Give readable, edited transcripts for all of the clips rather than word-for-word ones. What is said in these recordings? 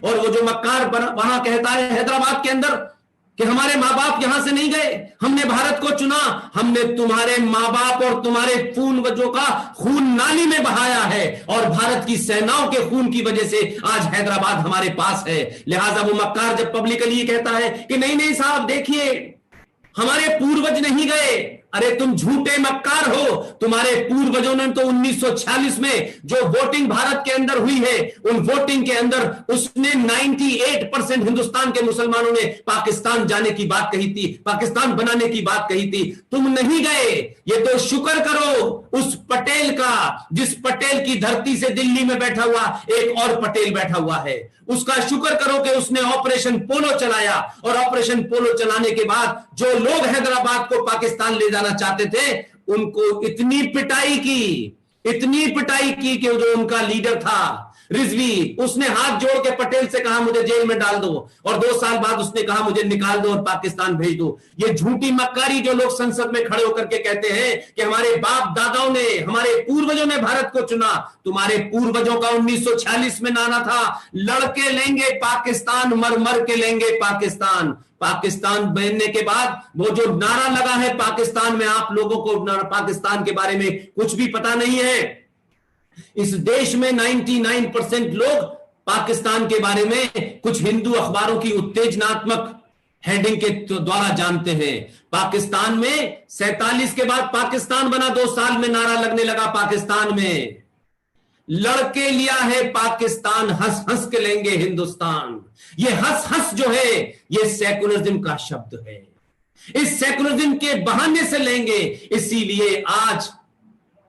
और वो जो मक्कार वहां कहता है हैदराबाद के अंदर कि हमारे माँ बाप यहां से नहीं गए, हमने भारत को चुना, हमने तुम्हारे माँ बाप और तुम्हारे पूर्वजों का खून नाली में बहाया है और भारत की सेनाओं के खून की वजह से आज हैदराबाद हमारे पास है। लिहाजा वो मक्कार जब पब्लिकली कहता है कि नहीं नहीं साहब देखिए हमारे पूर्वज नहीं गए, अरे तुम झूठे मक्कार हो। तुम्हारे पूर्वजों ने तो 1946 में जो वोटिंग भारत के अंदर हुई है, उन वोटिंग के अंदर उसने 98% हिंदुस्तान के मुसलमानों ने पाकिस्तान जाने की बात कही थी, पाकिस्तान बनाने की बात कही थी। तुम नहीं गए, ये तो शुक्र करो उस पटेल का जिस पटेल की धरती से दिल्ली में बैठा हुआ एक और पटेल बैठा हुआ है, उसका शुक्र करो कि उसने ऑपरेशन पोलो चलाया और ऑपरेशन पोलो चलाने के बाद जो लोग हैदराबाद को पाकिस्तान ले जाना चाहते थे उनको इतनी पिटाई की कि जो उनका लीडर था रिजवी, उसने हाथ जोड़ के पटेल से कहा मुझे जेल में डाल दो, और 2 साल बाद उसने कहा मुझे निकाल दो और पाकिस्तान भेज दो। ये झूठी मक्कारी जो लोग संसद में खड़े होकर के कहते हैं कि हमारे बाप दादाओं ने, हमारे पूर्वजों ने भारत को चुना, तुम्हारे पूर्वजों का 1946 में नारा था लड़के लेंगे पाकिस्तान, मर मर के लेंगे पाकिस्तान। पाकिस्तान बनने के बाद वो जो नारा लगा है पाकिस्तान में, आप लोगों को पाकिस्तान के बारे में कुछ भी पता नहीं है। इस देश में 99% लोग पाकिस्तान के बारे में कुछ हिंदू अखबारों की उत्तेजनात्मक हेडिंग के द्वारा जानते हैं। पाकिस्तान में 47 के बाद पाकिस्तान बना, 2 साल में नारा लगने लगा पाकिस्तान में लड़के लिया है पाकिस्तान, हंस हंस के लेंगे हिंदुस्तान। ये हंस हंस जो है ये सेकुलरिज्म का शब्द है, इस सेकुलरिज्म के बहाने से लेंगे। इसीलिए आज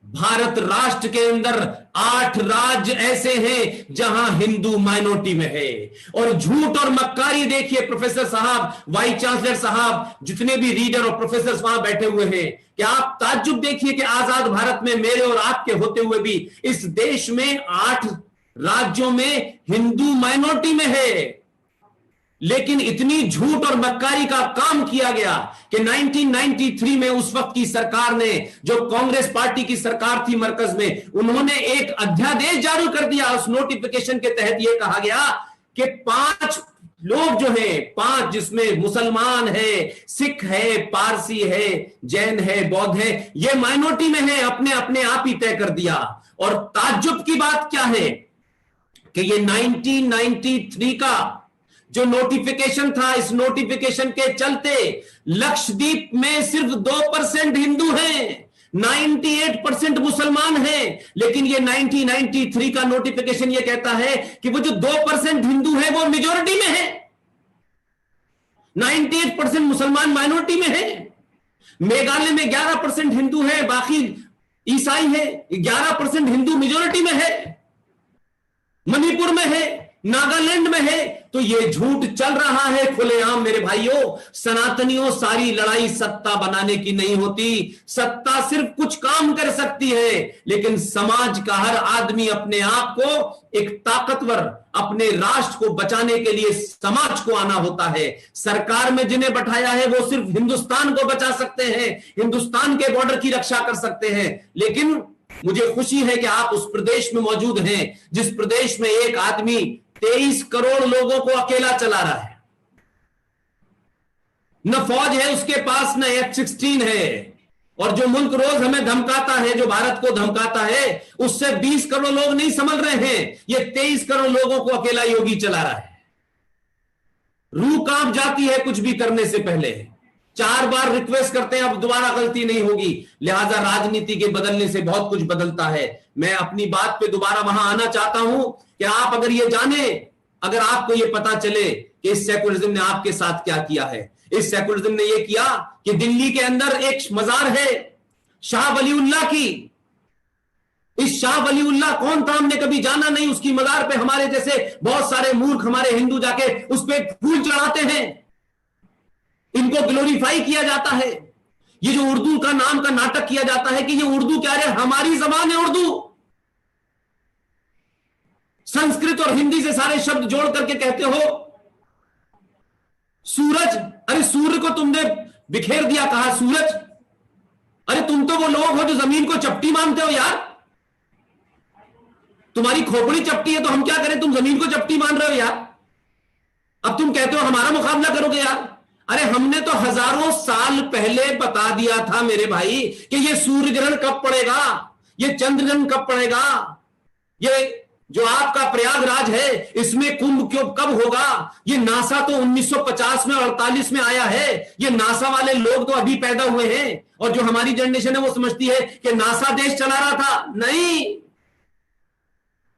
भारत राष्ट्र के अंदर 8 राज्य ऐसे हैं जहां हिंदू माइनॉरिटी में है। और झूठ और मक्कारी देखिए प्रोफेसर साहब, वाइस चांसलर साहब, जितने भी रीडर और प्रोफेसर वहां बैठे हुए हैं, कि आप ताज्जुब देखिए कि आजाद भारत में मेरे और आपके होते हुए भी इस देश में 8 राज्यों में हिंदू माइनॉरिटी में है। लेकिन इतनी झूठ और मक्कारी का काम किया गया कि 1993 में उस वक्त की सरकार ने, जो कांग्रेस पार्टी की सरकार थी मरकज में, उन्होंने एक अध्यादेश जारी कर दिया। उस नोटिफिकेशन के तहत यह कहा गया कि 5 लोग जो हैं, 5 जिसमें मुसलमान है, सिख है, पारसी है, जैन है, बौद्ध है, ये माइनॉरिटी में है, अपने अपने आप ही तय कर दिया। और ताज्जुब की बात क्या है कि ये 1993 का जो नोटिफिकेशन था, इस नोटिफिकेशन के चलते लक्षद्वीप में सिर्फ 2% हिंदू हैं, 98% मुसलमान हैं। लेकिन ये 1993 का नोटिफिकेशन ये कहता है कि वो जो 2% हिंदू है वो मेजॉरिटी में है, 98% मुसलमान माइनॉरिटी में है। मेघालय में 11% हिंदू है, बाकी ईसाई है, 11% हिंदू मेजॉरिटी में है, मणिपुर में है, नागालैंड में है। तो ये झूठ चल रहा है खुलेआम मेरे भाइयों। सनातनियों, सारी लड़ाई सत्ता बनाने की नहीं होती, सत्ता सिर्फ कुछ काम कर सकती है, लेकिन समाज का हर आदमी अपने आप को एक ताकतवर, अपने राष्ट्र को बचाने के लिए समाज को आना होता है। सरकार में जिन्हें बैठाया है वो सिर्फ हिंदुस्तान को बचा सकते हैं, हिंदुस्तान के बॉर्डर की रक्षा कर सकते हैं। लेकिन मुझे खुशी है कि आप उस प्रदेश में मौजूद हैं जिस प्रदेश में एक आदमी 23 करोड़ लोगों को अकेला चला रहा है, न फौज है उसके पास, न F-16 है। और जो मुल्क रोज हमें धमकाता है, जो भारत को धमकाता है, उससे 20 करोड़ लोग नहीं संभल रहे हैं, ये 23 करोड़ लोगों को अकेला योगी चला रहा है। रूह कांप जाती है कुछ भी करने से पहले, 4 बार रिक्वेस्ट करते हैं अब दोबारा गलती नहीं होगी। लिहाजा राजनीति के बदलने से बहुत कुछ बदलता है। मैं अपनी बात पे दोबारा वहां आना चाहता हूं कि आप अगर ये जाने, अगर आपको ये पता चले कि इस सेकुलरिज्म ने आपके साथ क्या किया है। इस सेकुलरिज्म ने ये किया कि दिल्ली के अंदर एक मजार है शाह वलीउल्लाह की। इस शाह वलीउल्लाह कौन था हमने कभी जाना नहीं, उसकी मजार पे हमारे जैसे बहुत सारे मूर्ख हमारे हिंदू जाके उस पे फूल चढ़ाते हैं, इनको ग्लोरीफाई किया जाता है। ये जो उर्दू का नाम का नाटक किया जाता है कि ये उर्दू क्या है, हमारी जबान है उर्दू। संस्कृत और हिंदी से सारे शब्द जोड़ करके कहते हो सूरज, अरे सूर्य को तुमने बिखेर दिया, कहा सूरज। अरे तुम तो वो लोग हो जो जमीन को चपटी मानते हो यार, तुम्हारी खोपड़ी चपटी है तो हम क्या करें, तुम जमीन को चपटी मान रहे हो यार। अब तुम कहते हो हमारा मुकाबला करोगे यार। अरे हमने तो हजारों साल पहले बता दिया था मेरे भाई कि ये सूर्य ग्रहण कब पड़ेगा, ये चंद्र ग्रहण कब पड़ेगा, ये जो आपका प्रयागराज है इसमें कुंभ क्यों कब होगा। ये नासा तो 1950 में 48 में आया है। ये नासा वाले लोग तो अभी पैदा हुए हैं, और जो हमारी जनरेशन है वो समझती है कि नासा देश चला रहा था। नहीं,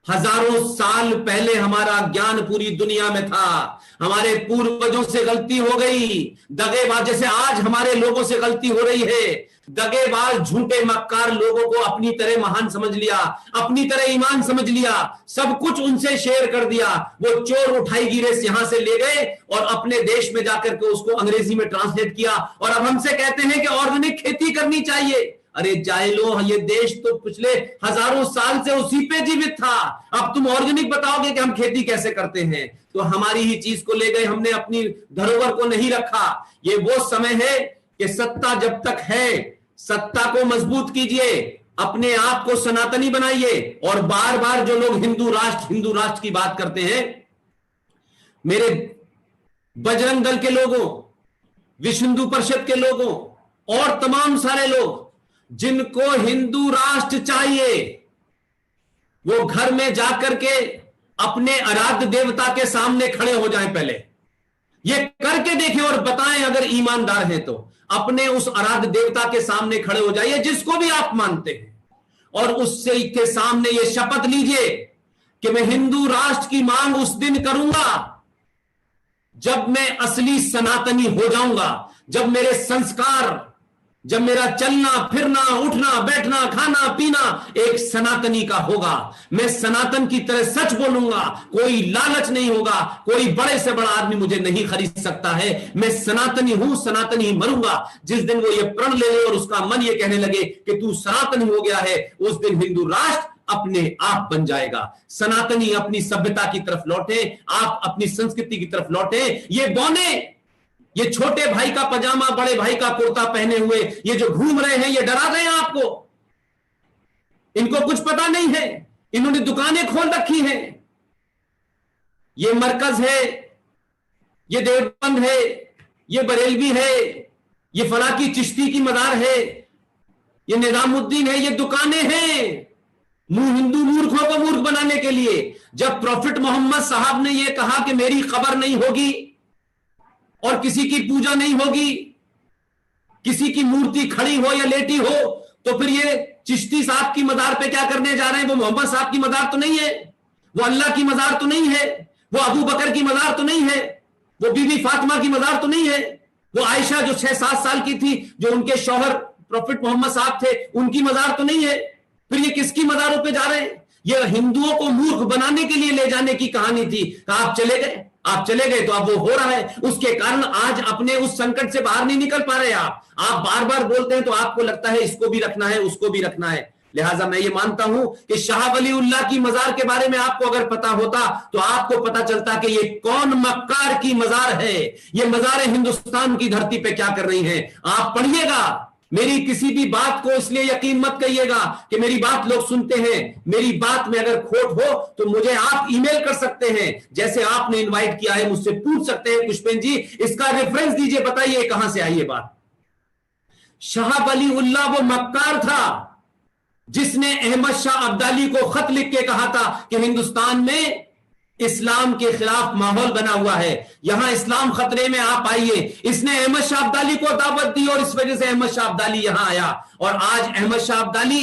हजारों साल पहले हमारा ज्ञान पूरी दुनिया में था। हमारे पूर्वजों से गलती हो गई, दगेबाज जैसे आज हमारे लोगों से गलती हो रही है। दगेबाज झूठे मक्कार लोगों को अपनी तरह महान समझ लिया, अपनी तरह ईमान समझ लिया, सब कुछ उनसे शेयर कर दिया। वो चोर उठाई गिरे यहां से ले गए और अपने देश में जाकर के उसको अंग्रेजी में ट्रांसलेट किया, और अब हमसे कहते हैं कि ऑर्गेनिक खेती करनी चाहिए। अरे जाहिलो, ये देश तो पिछले हजारों साल से उसी पे जीवित था। अब तुम ऑर्गेनिक बताओगे कि हम खेती कैसे करते हैं। तो हमारी ही चीज को ले गए, हमने अपनी धरोहर को नहीं रखा। ये वो समय है कि सत्ता जब तक है, सत्ता को मजबूत कीजिए, अपने आप को सनातनी बनाइए। और बार बार जो लोग हिंदू राष्ट्र की बात करते हैं, मेरे बजरंग दल के लोगों, विश्व हिंदू परिषद के लोगों और तमाम सारे लोग जिनको हिंदू राष्ट्र चाहिए, वो घर में जाकर के अपने आराध्य देवता के सामने खड़े हो जाएं। पहले ये करके देखें और बताएं, अगर ईमानदार हैं तो अपने उस आराध्य देवता के सामने खड़े हो जाइए जिसको भी आप मानते हैं, और उससे के सामने ये शपथ लीजिए कि मैं हिंदू राष्ट्र की मांग उस दिन करूंगा जब मैं असली सनातनी हो जाऊंगा, जब मेरे संस्कार, जब मेरा चलना फिरना उठना बैठना खाना पीना एक सनातनी का होगा। मैं सनातन की तरह सच बोलूंगा, कोई लालच नहीं होगा, कोई बड़े से बड़ा आदमी मुझे नहीं खरीद सकता है। मैं सनातनी हूं, सनातनी ही मरूंगा। जिस दिन वो ये प्रण ले ले और उसका मन ये कहने लगे कि तू सनातनी हो गया है, उस दिन हिंदू राष्ट्र अपने आप बन जाएगा। सनातनी अपनी सभ्यता की तरफ लौटे, आप अपनी संस्कृति की तरफ लौटे। ये बौने, ये छोटे भाई का पजामा बड़े भाई का कुर्ता पहने हुए ये जो घूम रहे हैं, ये डरा रहे हैं आपको। इनको कुछ पता नहीं है, इन्होंने दुकानें खोल रखी हैं। ये मरकज है, ये देवबंद है, ये बरेलवी है, ये फला की चिश्ती की मदार है, ये निजामुद्दीन है, ये दुकानें हैं हिंदू मूर्खों को मूर्ख बनाने के लिए। जब प्रॉफिट मोहम्मद साहब ने यह कहा कि मेरी खबर नहीं होगी और किसी की पूजा नहीं होगी, किसी की मूर्ति खड़ी हो या लेटी हो, तो फिर ये चिश्ती साहब की मजार पे क्या करने जा रहे हैं। वो मोहम्मद साहब की मजार तो नहीं है, वो अल्लाह की मजार तो नहीं है, वो अबू बकर की मजार तो नहीं है, वो बीबी फातिमा की मजार तो नहीं है, वो आयशा जो 6-7 साल की थी, जो उनके शौहर प्रॉफिट मोहम्मद साहब थे, उनकी मजार तो नहीं है। फिर ये किसकी मजारों पे जा रहे हैं। ये हिंदुओं को मूर्ख बनाने के लिए ले जाने की कहानी थी। आप चले गए, आप चले गए तो अब वो हो रहा है। उसके कारण आज अपने उस संकट से बाहर नहीं निकल पा रहे। आप बार बार बोलते हैं तो आपको लगता है इसको भी रखना है, उसको भी रखना है। लिहाजा मैं ये मानता हूं कि शाह वलीउल्लाह की मजार के बारे में आपको अगर पता होता तो आपको पता चलता कि ये कौन मक्कार की मजार है, ये मजारें हिंदुस्तान की धरती पे क्या कर रही हैं। आप पढ़िएगा। मेरी किसी भी बात को इसलिए यकीन मत करिएगा कि मेरी बात लोग सुनते हैं। मेरी बात में अगर खोट हो तो मुझे आप ईमेल कर सकते हैं, जैसे आपने इनवाइट किया है, मुझसे पूछ सकते हैं पुष्पेंद्र जी इसका रेफरेंस दीजिए, बताइए कहां से आई ये बात। शाह वलीउल्लाह वो मक्कार था जिसने अहमद शाह अब्दाली को खत लिख के कहा था कि हिंदुस्तान में इस्लाम के खिलाफ माहौल बना हुआ है, यहां इस्लाम खतरे में, आप आइए। इसने अहमद शाह अब्दाली को दावत दी और इस वजह से अहमद शाह अब्दाली यहां आया। और आज अहमद शाह अब्दाली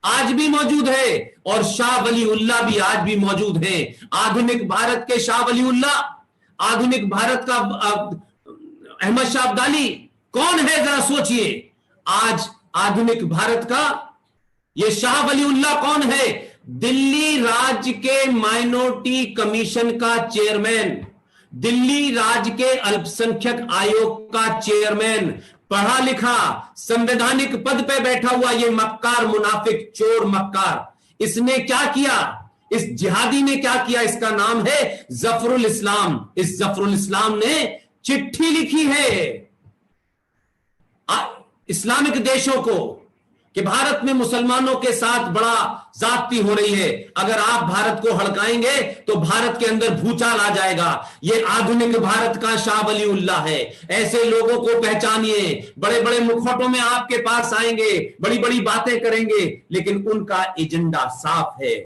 आज भी मौजूद है और शाह वलीउल्लाह भी आज भी मौजूद हैं। आधुनिक भारत के शाह वलीउल्लाह, आधुनिक भारत का अहमद शाह अब्दाली कौन है, जरा सोचिए। आज आधुनिक भारत का ये शाह वलीउल्लाह कौन है? दिल्ली राज्य के माइनॉरिटी कमीशन का चेयरमैन, दिल्ली राज्य के अल्पसंख्यक आयोग का चेयरमैन, पढ़ा लिखा संवैधानिक पद पे बैठा हुआ ये मक्कार, मुनाफिक, चोर मक्कार। इसने क्या किया? इस जिहादी ने क्या किया? इसका नाम है जफरुल इस्लाम। इस जफरुल इस्लाम ने चिट्ठी लिखी है इस्लामिक देशों को कि भारत में मुसलमानों के साथ बड़ा जाती हो रही है। अगर आप भारत को हड़काएंगे तो भारत के अंदर भूचाल आ जाएगा। ये आधुनिक भारत का शाह वलीउल्लाह है। ऐसे लोगों को पहचानिए, बड़े बड़े मुखौटों में आपके पास आएंगे, बड़ी बड़ी बातें करेंगे, लेकिन उनका एजेंडा साफ है।